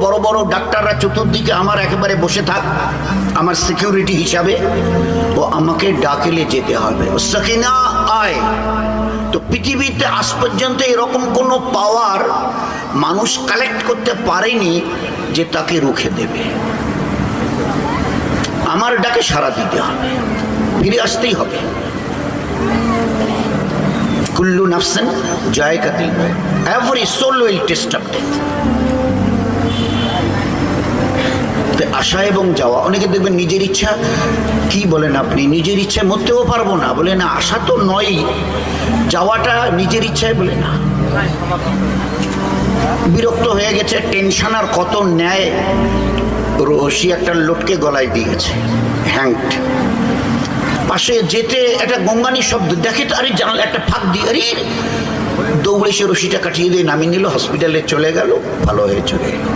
বড় বড় ডাক্তাররা চতুর্দিকে আমার একেবারে বসে থাক, আমার সিকিউরিটি হিসাবে, ও আমাকে ডাকলে যেতে হবে। সাকিনা আয়। তো পৃথিবীতে আজ পর্যন্ত এরকম কোনো পাওয়ার মানুষ কালেক্ট করতে পারেনি যে তাকে রুখে দেবে। আমার ডাকে সাড়া দিতে হবে, ফিরে আসতেই হবে। কুল্লু নাফসিন যায়কাতুল মউত, every soul will test of death. আসা এবং যাওয়া, অনেকে দেখবেন নিজের ইচ্ছা, কি বলেন আপনি, নিজের ইচ্ছায় মরতেও পারবো না, বলে না আসা তো নয়, যাওয়াটা নিজের ইচ্ছায়, বলে না। বিরক্ত হয়ে গেছে, টেনশন আর কত ন্যায়, রশি একটা লোটকে গলায় দিয়েছে, হ্যাংড। পাশে যেতে একটা গঙ্গানি শব্দ দেখে তো, আরে জানালা একটা ফাঁক দিয়ে, আরে দৌড়ে সে রশিটা কাটিয়ে দিয়ে নামিয়ে নিল, হসপিটালে চলে গেল, ভালো হয়ে চলে গেল।